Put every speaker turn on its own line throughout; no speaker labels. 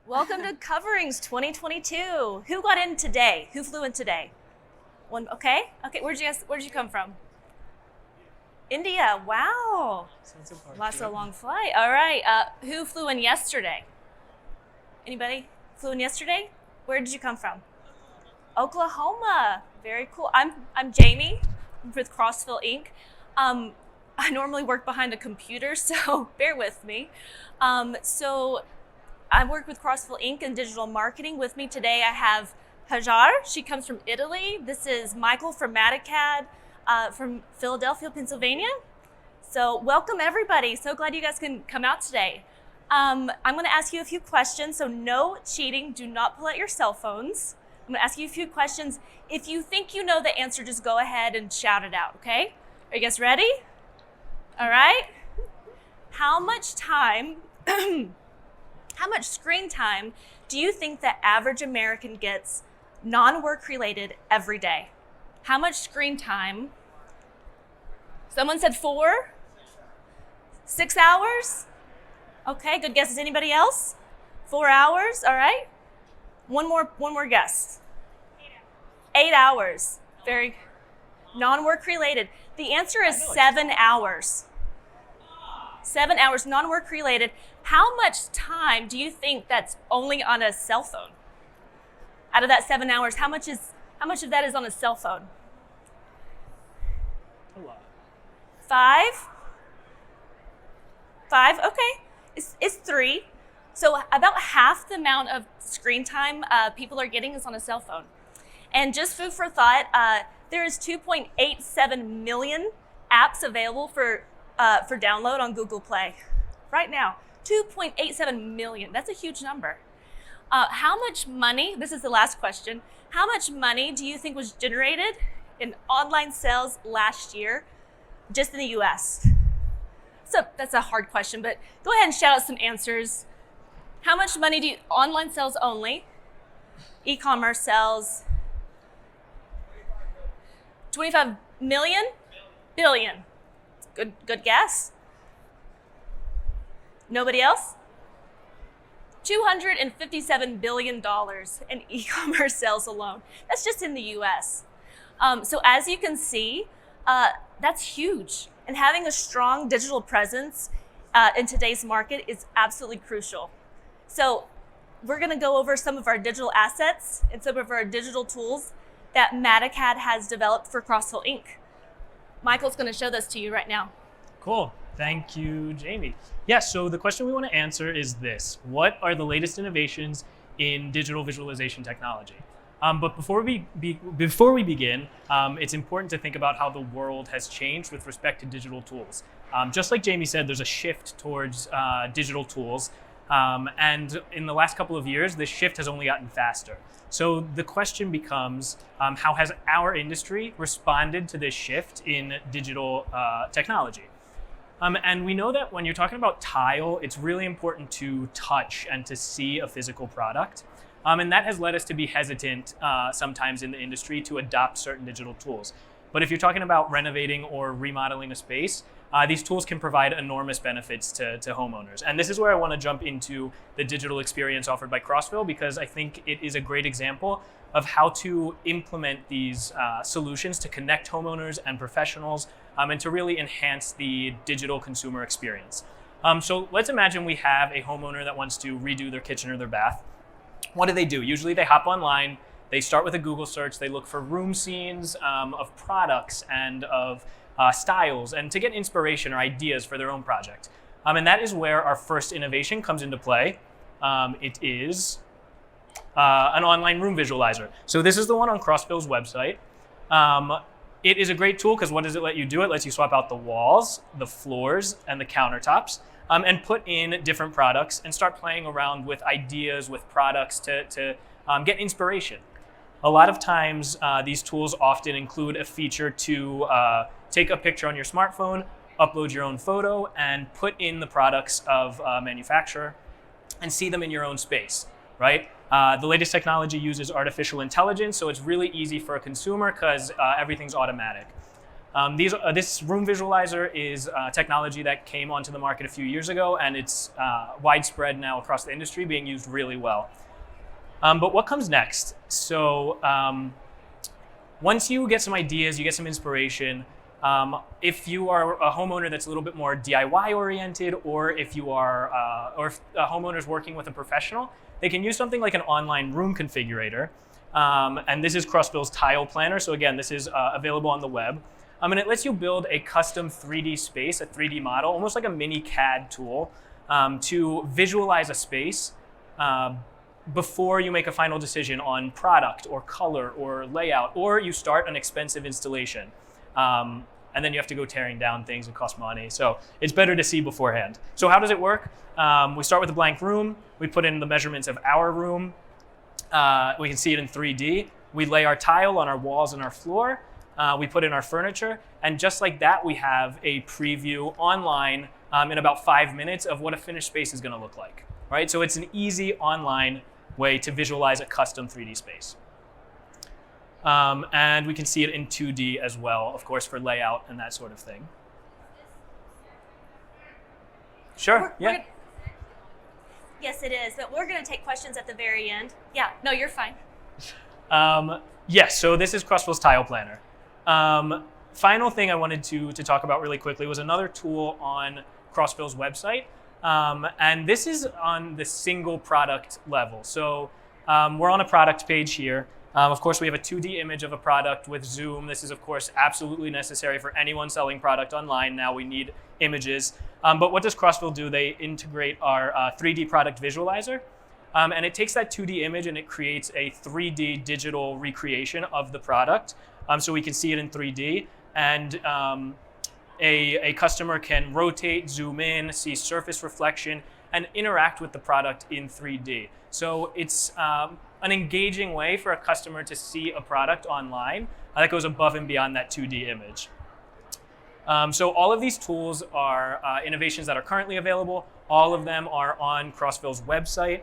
Welcome to Coverings 2022. Who got in today? Who flew in today? One, okay. Where'd you come from? India. Wow. Lots of long flight. All right. Who flew in yesterday? Anybody flew in yesterday? Where did you come from? Oklahoma. Very cool. I'm Jamie. I'm with Crossville Inc. I normally work behind a computer, so bear with me. So I work with Crossville Inc. in digital marketing. With me today, I have Hajar. She comes from Italy. This is Michael from Matacad from Philadelphia, Pennsylvania. So welcome, everybody. So glad you guys can come out today. I'm going to ask you a few questions, so no cheating. Do not pull out your cell phones. I'm going to ask you a few questions. If you think you know the answer, just go ahead and shout it out, okay? Are you guys ready? All right. How much screen time do you think the average American gets non-work related every day? How much screen time? Someone said 4? 6 hours? Okay, good guesses. Anybody else? 4 hours, all right. One more guess. 8 hours. Very non-work related. The answer is 7 hours. 7 hours, non-work related. How much time do you think that's only on a cell phone? Out of that 7 hours, how much of that is on a cell phone?
A lot.
5? Okay. It's 3. So about half the amount of screen time people are getting is on a cell phone. And just food for thought, there is 2.87 million apps available for download on Google Play right now. 2.87 million. That's a huge number. How much money, this is the last question, how much money do you think was generated in online sales last year just in the US? So that's a hard question, but go ahead and shout out some answers. How much money online sales only, e-commerce sales? 25 million? Billion. Good guess. Nobody else? $257 billion in e-commerce sales alone. That's just in the US. So as you can see, that's huge. And having a strong digital presence in today's market is absolutely crucial. So we're gonna go over some of our digital assets and some of our digital tools that Matacad has developed for Crossville Inc. Michael's gonna show this to you right now.
Cool. Thank you, Jamie. Yeah, so the question we want to answer is this. What are the latest innovations in digital visualization technology? But before we begin, it's important to think about how the world has changed with respect to digital tools. Just like Jamie said, there's a shift towards digital tools. And in the last couple of years, this shift has only gotten faster. So the question becomes, how has our industry responded to this shift in digital technology? And we know that when you're talking about tile, it's really important to touch and to see a physical product. And that has led us to be hesitant sometimes in the industry to adopt certain digital tools. But if you're talking about renovating or remodeling a space, these tools can provide enormous benefits to homeowners. And this is where I want to jump into the digital experience offered by Crossville, because I think it is a great example of how to implement these solutions to connect homeowners and professionals and to really enhance the digital consumer experience. So let's imagine we have a homeowner that wants to redo their kitchen or their bath. What do? Usually they hop online, they start with a Google search, they look for room scenes of products and of styles, and to get inspiration or ideas for their own project. And that is where our first innovation comes into play. It is an online room visualizer. So this is the one on Crossville's website. It is a great tool because what does it let you do? It lets you swap out the walls, the floors, and the countertops, and put in different products and start playing around with ideas, with products to get inspiration. A lot of times, these tools often include a feature to take a picture on your smartphone, upload your own photo, and put in the products of a manufacturer and see them in your own space, right? The latest technology uses artificial intelligence, so it's really easy for a consumer because everything's automatic. This room visualizer is technology that came onto the market a few years ago, and it's widespread now across the industry, being used really well. But what comes next? So once you get some ideas, you get some inspiration, if you are a homeowner that's a little bit more DIY oriented, or if you are, or if a homeowner is working with a professional, they can use something like an online room configurator. And this is Crossville's tile planner. So again, this is available on the web. And it lets you build a custom 3D space, a 3D model, almost like a mini CAD tool, to visualize a space before you make a final decision on product or color or layout, or you start an expensive installation. And then you have to go tearing down things and cost money. So it's better to see beforehand. So how does it work? We start with a blank room. We put in the measurements of our room. We can see it in 3D. We lay our tile on our walls and our floor. We put in our furniture. And just like that, we have a preview online in about 5 minutes of what a finished space is going to look like. Right? So it's an easy online way to visualize a custom 3D space. And we can see it in 2D as well, of course, for layout and that sort of thing. Sure, yeah.
Yes, it is, but we're going to take questions at the very end. Yeah, no, you're fine.
Yes, so this is Crossville's Tile Planner. Final thing I wanted to talk about really quickly was another tool on Crossville's website. And this is on the single product level. So we're on a product page here. Of course, we have a 2D image of a product with zoom. This is, of course, absolutely necessary for anyone selling product online. Now we need images. But what does Crossville do? They integrate our 3D product visualizer. And it takes that 2D image and it creates a 3D digital recreation of the product. So we can see it in 3D. And a customer can rotate, zoom in, see surface reflection, and interact with the product in 3D. So it's an engaging way for a customer to see a product online that goes above and beyond that 2D image. So all of these tools are innovations that are currently available. All of them are on Crossville's website.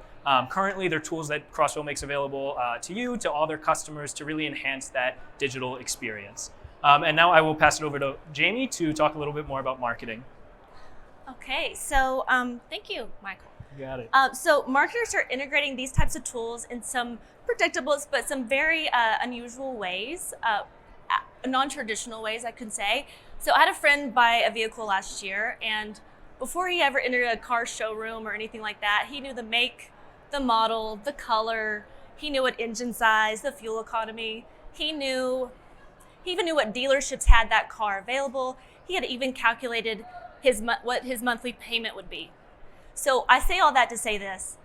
Currently, they're tools that Crossville makes available to you, to all their customers, to really enhance that digital experience. And now I will pass it over to Jamie to talk a little bit more about marketing.
Okay, so thank you, Michael.
You got it.
So marketers are integrating these types of tools in some predictable, but some very unusual ways, non-traditional ways, I could say. So I had a friend buy a vehicle last year, and before he ever entered a car showroom or anything like that, he knew the make, the model, the color. He knew what engine size, the fuel economy. He even knew what dealerships had that car available. He had even calculated what his monthly payment would be. So I say all that to say this.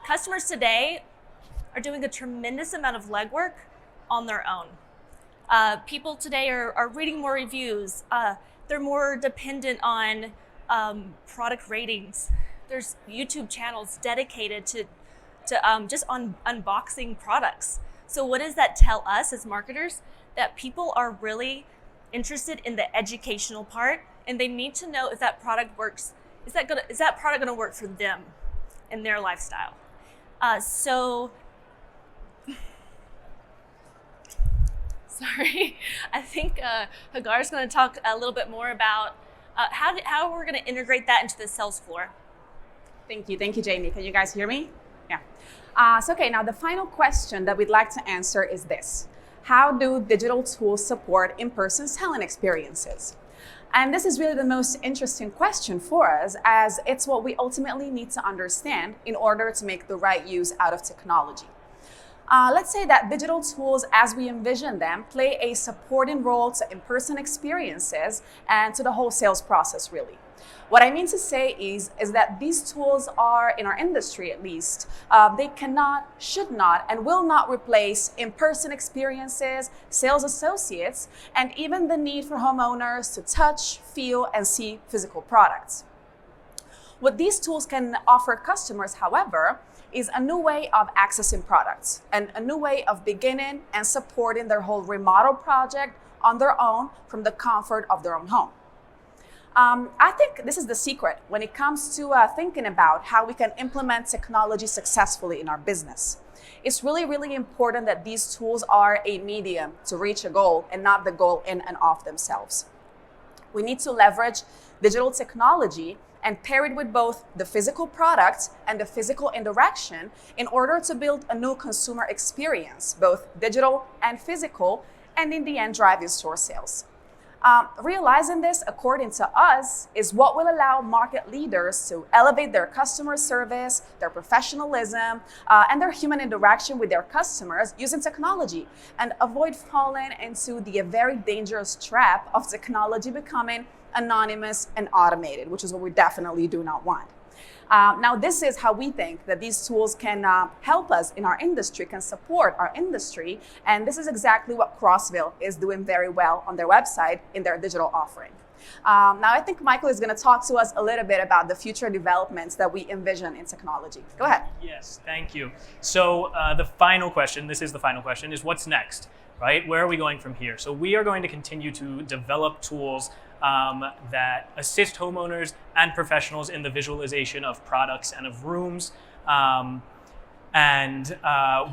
Customers today are doing a tremendous amount of legwork on their own. People today are reading more reviews. They're more dependent on product ratings. There's YouTube channels dedicated to just unboxing products. So what does that tell us as marketers? That people are really interested in the educational part, and they need to know if that product works. Is that product going to work for them in their lifestyle? Sorry, I think Hagar is going to talk a little bit more about how we're going to integrate that into the sales floor.
Thank you, Jamie. Can you guys hear me? Yeah. So okay, now the final question that we'd like to answer is this: how do digital tools support in-person selling experiences? And this is really the most interesting question for us, as it's what we ultimately need to understand in order to make the right use out of technology. Let's say that digital tools, as we envision them, play a supporting role to in-person experiences and to the whole sales process, really. What I mean to say is that these tools are, in our industry at least, they cannot, should not, and will not replace in-person experiences, sales associates, and even the need for homeowners to touch, feel, and see physical products. What these tools can offer customers, however, is a new way of accessing products and a new way of beginning and supporting their whole remodel project on their own from the comfort of their own home. I think this is the secret when it comes to thinking about how we can implement technology successfully in our business. It's really, really important that these tools are a medium to reach a goal and not the goal in and of themselves. We need to leverage digital technology and pair it with both the physical product and the physical interaction in order to build a new consumer experience, both digital and physical, and in the end, drive in-store sales. Realizing this, according to us, is what will allow market leaders to elevate their customer service, their professionalism, and their human interaction with their customers using technology, and avoid falling into the very dangerous trap of technology becoming anonymous and automated, which is what we definitely do not want. Now, this is how we think that these tools can help us in our industry, can support our industry, and this is exactly what Crossville is doing very well on their website in their digital offering. Now, I think Michael is going to talk to us a little bit about the future developments that we envision in technology. Go ahead.
Yes, thank you. So the final question, is what's next, right? Where are we going from here? So we are going to continue to develop tools that assist homeowners and professionals in the visualization of products and of rooms.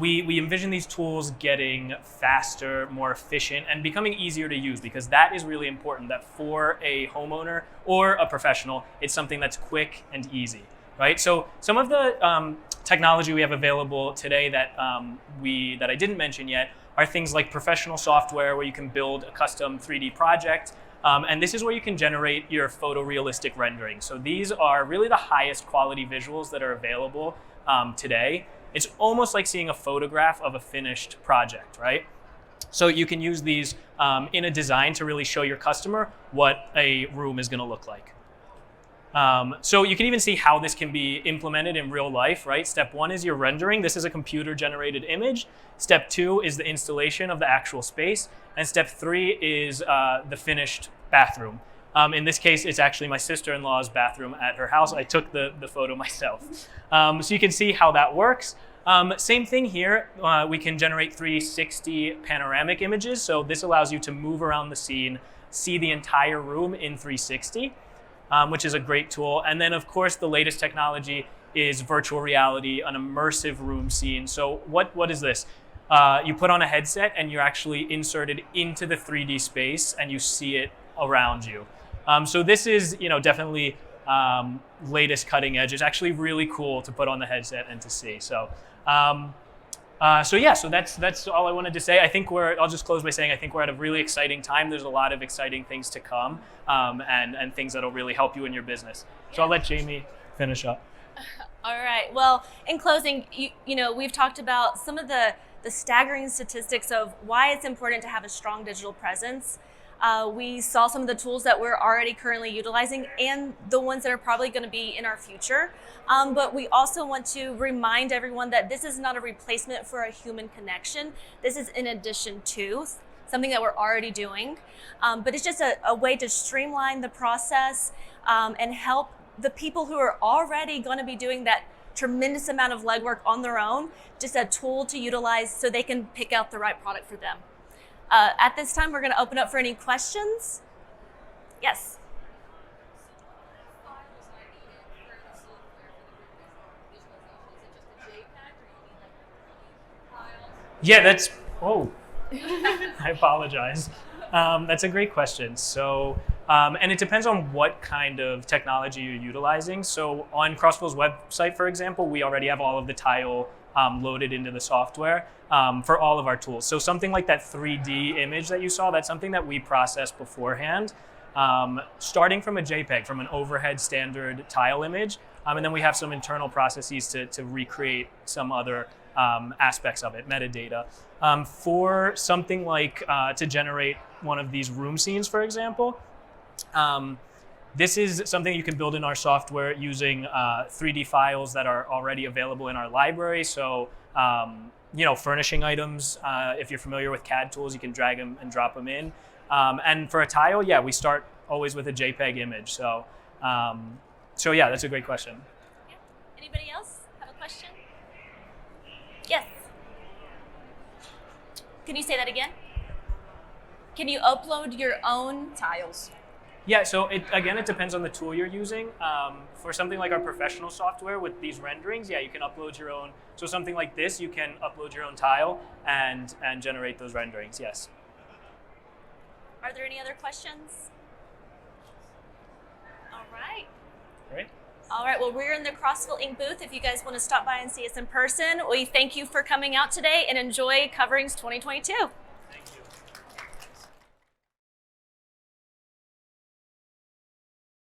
We envision these tools getting faster, more efficient, and becoming easier to use, because that is really important, that for a homeowner or a professional, it's something that's quick and easy, right? So some of the technology we have available today that I didn't mention yet are things like professional software where you can build a custom 3D project. And this is where you can generate your photorealistic rendering. So these are really the highest quality visuals that are available today. It's almost like seeing a photograph of a finished project, right? So you can use these in a design to really show your customer what a room is going to look like. So you can even see how this can be implemented in real life, right? Step 1 is your rendering. This is a computer-generated image. Step 2 is the installation of the actual space. And step 3 is the finished bathroom. In this case, it's actually my sister-in-law's bathroom at her house. I took the photo myself. So you can see how that works. Same thing here. We can generate 360 panoramic images. So this allows you to move around the scene, see the entire room in 360. Which is a great tool. And then, of course, the latest technology is virtual reality, an immersive room scene. So what is this? You put on a headset and you're actually inserted into the 3D space and you see it around you. So this is, definitely latest cutting edge. It's actually really cool to put on the headset and to see. So that's all I wanted to say. I'll just close by saying I think we're at a really exciting time. There's a lot of exciting things to come, and things that'll really help you in your business. So I'll let Jamie finish up.
All right. Well, in closing, we've talked about some of the staggering statistics of why it's important to have a strong digital presence. We saw some of the tools that we're already currently utilizing and the ones that are probably going to be in our future. But we also want to remind everyone that this is not a replacement for a human connection. This is in addition to something that we're already doing. But it's just a way to streamline the process and help the people who are already going to be doing that tremendous amount of legwork on their own, just a tool to utilize so they can pick out the right product for them. At this time, we're going to open up for any questions. Yes.
Yeah, I apologize. That's a great question. So, and it depends on what kind of technology you're utilizing. So on Crossville's website, for example, we already have all of the tile loaded into the software for all of our tools. So something like that 3D image that you saw, that's something that we process beforehand, starting from a JPEG, from an overhead standard tile image. And then we have some internal processes to recreate some other aspects of it, metadata. For something like to generate one of these room scenes, for example, this is something you can build in our software using 3D files that are already available in our library. So, furnishing items, if you're familiar with CAD tools, you can drag them and drop them in. And for a tile, we start always with a JPEG image. So, that's a great question.
Yeah. Anybody else have a question? Yes. Can you say that again? Can you upload your own
Tiles.
Yeah, so it depends on the tool you're using. For something like our professional software with these renderings, yeah, you can upload your own. So something like this, you can upload your own tile and generate those renderings, yes.
Are there any other questions? All right.
Great.
All right, well, we're in the Crossville Inc. booth. If you guys want to stop by and see us in person, we thank you for coming out today and enjoy Coverings 2022.